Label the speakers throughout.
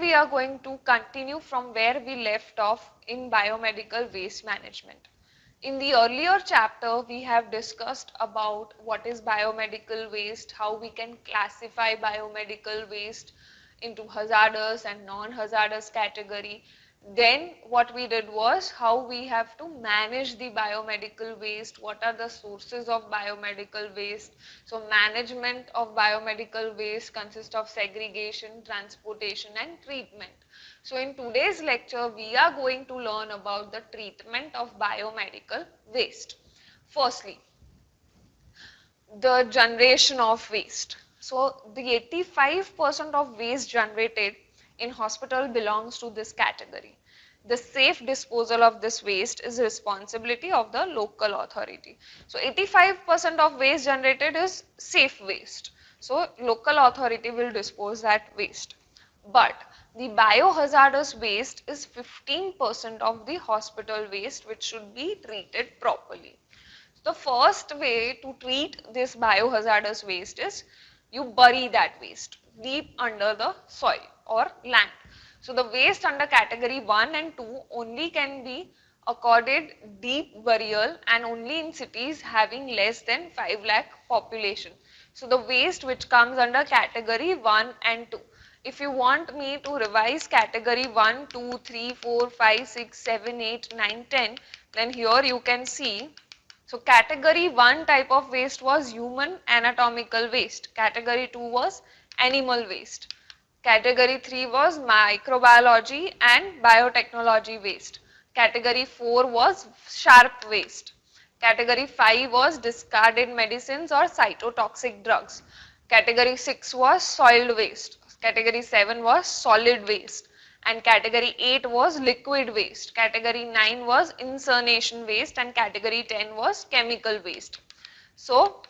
Speaker 1: we are going to continue from where we left off in biomedical waste management. In the earlier chapter, we have discussed about what is biomedical waste, how we can classify biomedical waste into hazardous and non-hazardous category. Then what we did was how we have to manage the biomedical waste, what are the sources of biomedical waste. So management of biomedical waste consists of segregation, transportation and treatment. So in today's lecture, we are going to learn about the treatment of biomedical waste. Firstly, the generation of waste. So the 85% of waste generated in hospital belongs to this category. The safe disposal of this waste is responsibility of the local authority. So 85% of waste generated is safe waste. So local authority will dispose that waste. But the biohazardous waste is 15% of the hospital waste, which should be treated properly. The first way to treat this biohazardous waste is you bury that waste deep under the soil or land. So the waste under category 1 and 2 only can be accorded deep burial and only in cities having less than 5 lakh population. So the waste which comes under category 1 and 2. If you want me to revise category 1, 2, 3, 4, 5, 6, 7, 8, 9, 10, then here you can see. So category 1 type of waste was human anatomical waste. Category 2 was animal waste. Category 3 was microbiology and biotechnology waste. Category 4 was sharp waste. Category 5 was discarded medicines or cytotoxic drugs. Category 6 was soil waste. Category 7 was solid waste. And category 8 was liquid waste, category 9 was incineration waste and category 10 was chemical waste. So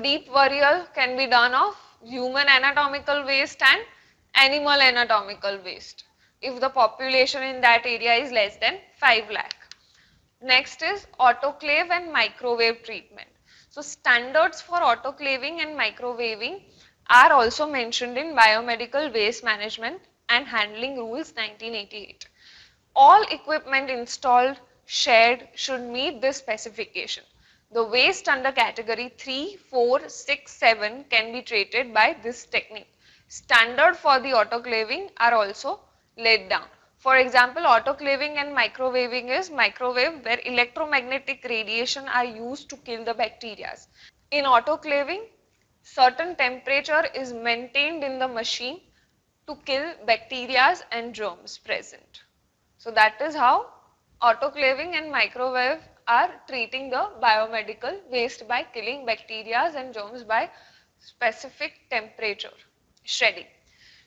Speaker 1: deep burial can be done of human anatomical waste and animal anatomical waste if the population in that area is less than 5 lakh. Next is autoclave and microwave treatment. So standards for autoclaving and microwaving are also mentioned in Biomedical Waste Management and Handling Rules 1988. All equipment installed, shared should meet this specification. The waste under category 3, 4, 6, 7 can be treated by this technique. Standard for the autoclaving are also laid down. For example, autoclaving and microwaving is microwave where electromagnetic radiation are used to kill the bacteria. In autoclaving, certain temperature is maintained in the machine to kill bacteria and germs present. So that is how autoclaving and microwave are treating the biomedical waste by killing bacteria and germs by specific temperature. Shredding.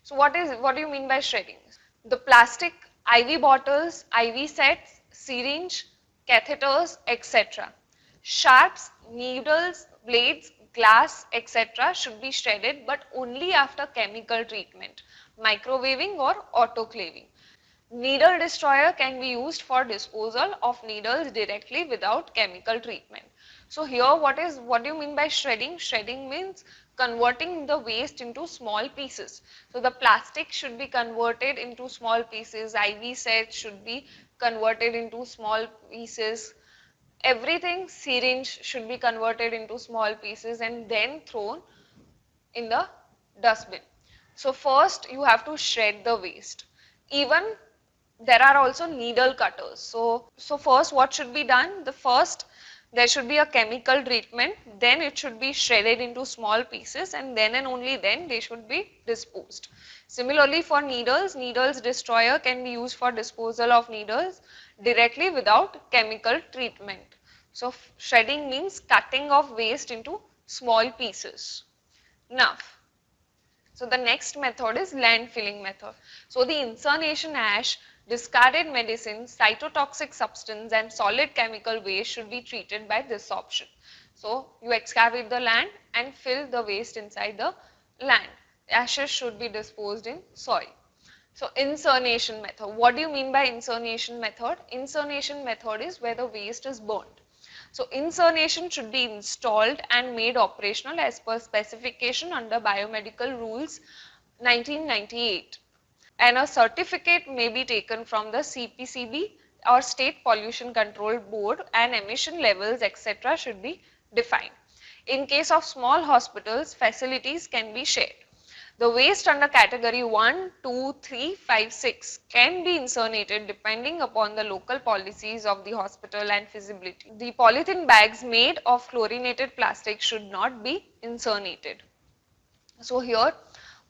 Speaker 1: So what do you mean by shredding? The plastic IV bottles, IV sets, syringe, catheters, etc. Sharps, needles, blades, glass, etc. should be shredded but only after chemical treatment, microwaving or autoclaving. Needle destroyer can be used for disposal of needles directly without chemical treatment. So here what do you mean by shredding? Shredding means converting the waste into small pieces. So the plastic should be converted into small pieces, IV sets should be converted into small pieces, everything, syringe should be converted into small pieces and then thrown in the dustbin. So first you have to shred the waste. Even there are also needle cutters. So first what should be done? The first there should be a chemical treatment, then it should be shredded into small pieces and then and only then they should be disposed. Similarly for needles, needles destroyer can be used for disposal of needles directly without chemical treatment. So shredding means cutting of waste into small pieces. Now, so the next method is landfilling method. So the incineration ash, discarded medicines, cytotoxic substance and solid chemical waste should be treated by this option. So you excavate the land and fill the waste inside the land. Ashes should be disposed in soil. So incineration method. What do you mean by incineration method? Incineration method is where the waste is burnt. So incineration should be installed and made operational as per specification under Biomedical Rules 1998. and a certificate may be taken from the CPCB or State Pollution Control Board, and emission levels etc. should be defined. In case of small hospitals, facilities can be shared. The waste under category 1, 2, 3, 5, 6 can be incinerated depending upon the local policies of the hospital and feasibility. The polythene bags made of chlorinated plastic should not be incinerated. So here,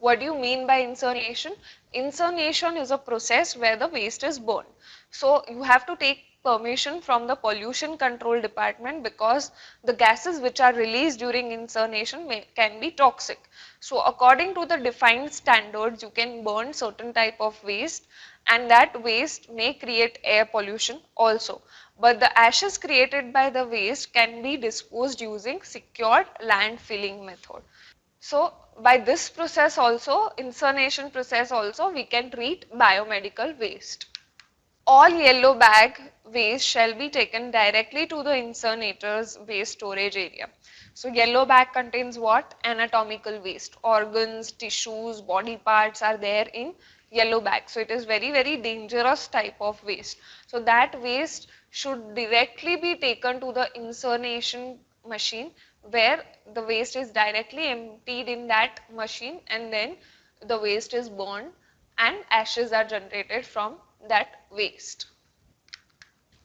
Speaker 1: what do you mean by incineration? Incineration is a process where the waste is burned. So you have to take permission from the pollution control department, because the gases which are released during incineration can be toxic. So according to the defined standards, you can burn certain type of waste, and that waste may create air pollution also. But the ashes created by the waste can be disposed using secured landfilling method. So by this process also, incineration process also, we can treat biomedical waste. All yellow bag waste shall be taken directly to the incinerator's waste storage area. So yellow bag contains what? Anatomical waste. Organs, tissues, body parts are there in yellow bag. So it is very dangerous type of waste. So that waste should directly be taken to the incineration machine, where the waste is directly emptied in that machine, and then the waste is burned and ashes are generated from that waste.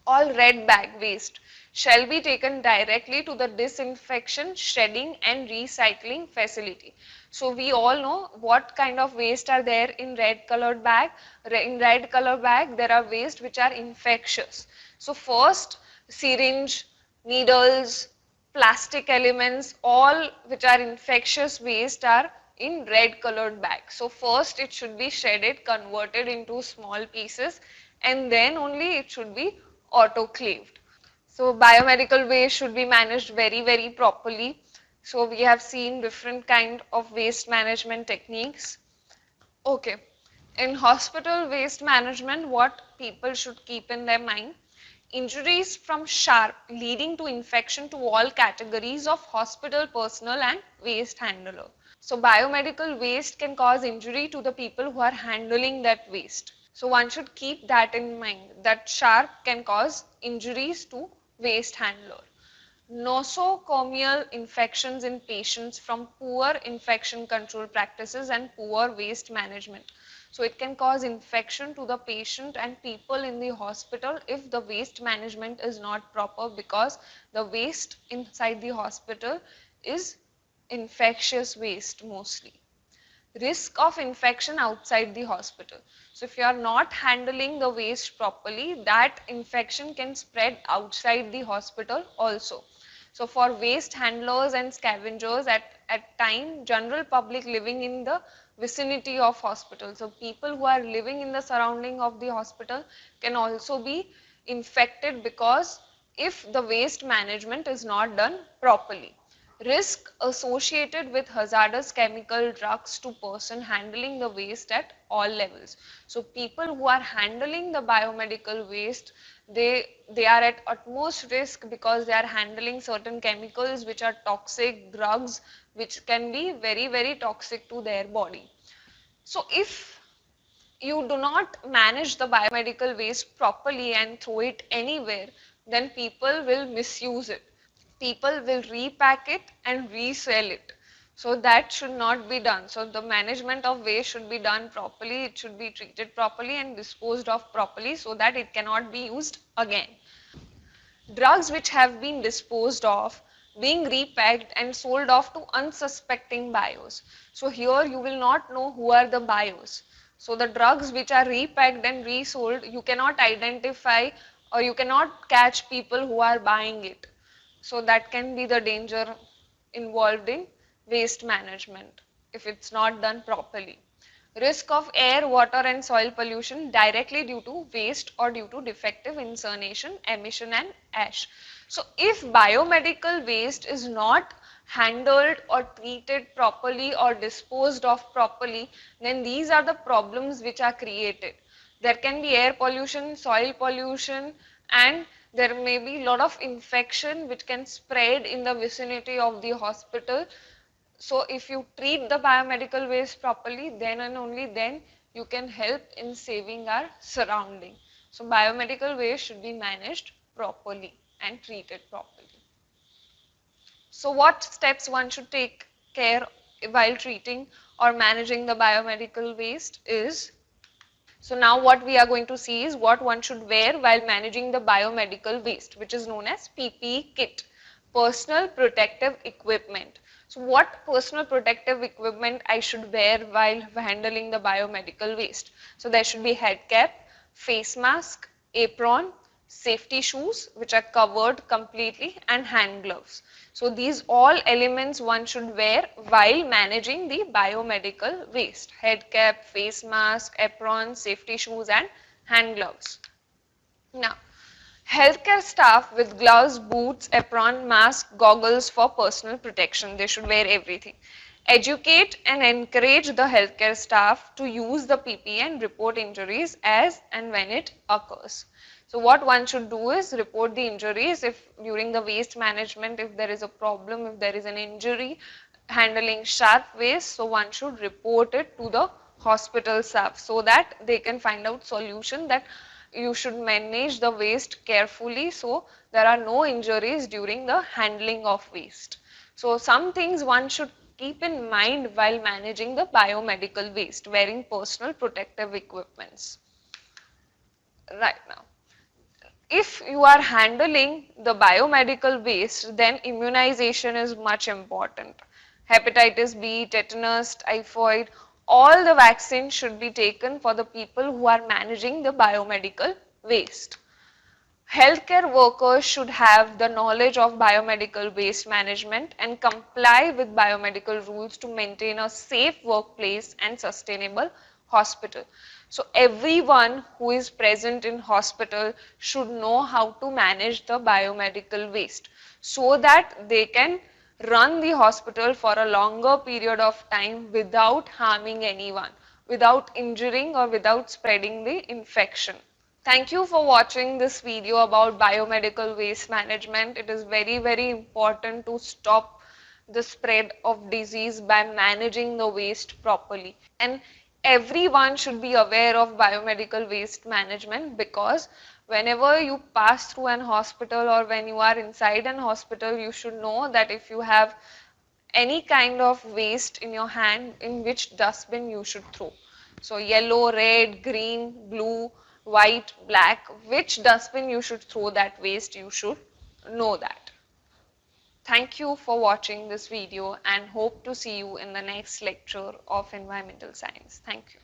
Speaker 1: All red bag waste shall be taken directly to the disinfection, shredding and recycling facility. So we all know what kind of waste are there in red colored bag. In red colored bag there are waste which are infectious. So first, syringe, needles, plastic elements, all which are infectious waste are in red colored bag. So first it should be shredded, converted into small pieces, and then only it should be autoclaved. So biomedical waste should be managed very properly. So we have seen different kind of waste management techniques. Okay. In hospital waste management, what people should keep in their mind? Injuries from sharp leading to infection to all categories of hospital personnel and waste handler. So biomedical waste can cause injury to the people who are handling that waste. So one should keep that in mind, that sharp can cause injuries to waste handler. Nosocomial infections in patients from poor infection control practices and poor waste management. So it can cause infection to the patient and people in the hospital if the waste management is not proper, because the waste inside the hospital is infectious waste mostly. Risk of infection outside the hospital. So if you are not handling the waste properly, that infection can spread outside the hospital also. So for waste handlers and scavengers, at time, general public living in the vicinity of hospital, so people who are living in the surrounding of the hospital can also be infected, because if the waste management is not done properly. Risk associated with hazardous chemical drugs to person handling the waste at all levels. So people who are handling the biomedical waste, they are at utmost risk, because they are handling certain chemicals which are toxic, drugs which can be very toxic to their body. So if you do not manage the biomedical waste properly and throw it anywhere, then people will misuse it. People will repack it and resell it. So that should not be done. So the management of waste should be done properly. It should be treated properly and disposed of properly, so that it cannot be used again. Drugs which have been disposed of being repacked and sold off to unsuspecting buyers. So here you will not know who are the buyers. So the drugs which are repacked and resold, you cannot identify, or you cannot catch people who are buying it. So that can be the danger involved in waste management if it's not done properly. Risk of air, water and soil pollution directly due to waste or due to defective incineration, emission and ash. So if biomedical waste is not handled or treated properly or disposed of properly, then these are the problems which are created. There can be air pollution, soil pollution, and there may be a lot of infection which can spread in the vicinity of the hospital. So if you treat the biomedical waste properly, then and only then you can help in saving our surrounding. So biomedical waste should be managed properly and treated properly. So what steps one should take care while treating or managing the biomedical waste is, so now what we are going to see is what one should wear while managing the biomedical waste, which is known as PPE kit, personal protective equipment. So what personal protective equipment I should wear while handling the biomedical waste? So there should be head cap, face mask, apron, safety shoes which are covered completely, and hand gloves. So these all elements one should wear while managing the biomedical waste: head cap, face mask, apron, safety shoes and hand gloves. Now, healthcare staff with gloves, boots, apron, mask, goggles for personal protection. They should wear everything. Educate and encourage the healthcare staff to use the PPE and report injuries as and when it occurs. So what one should do is report the injuries if during the waste management, if there is a problem, if there is an injury handling sharp waste, so one should report it to the hospital staff so that they can find out solution that you should manage the waste carefully so there are no injuries during the handling of waste. So some things one should keep in mind while managing the biomedical waste: wearing personal protective equipments. Right now, if you are handling the biomedical waste, then immunization is much important. Hepatitis B, tetanus, typhoid, all the vaccines should be taken for the people who are managing the biomedical waste. Healthcare workers should have the knowledge of biomedical waste management and comply with biomedical rules to maintain a safe workplace and sustainable hospital. So everyone who is present in hospital should know how to manage the biomedical waste so that they can run the hospital for a longer period of time without harming anyone, without injuring or without spreading the infection. Thank you for watching this video about biomedical waste management. It is very important to stop the spread of disease by managing the waste properly. And everyone should be aware of biomedical waste management, because whenever you pass through an hospital or when you are inside an hospital, you should know that if you have any kind of waste in your hand, in which dustbin you should throw. So yellow, red, green, blue, white, black, which dustbin you should throw that waste, you should know that. Thank you for watching this video and hope to see you in the next lecture of environmental science. Thank you.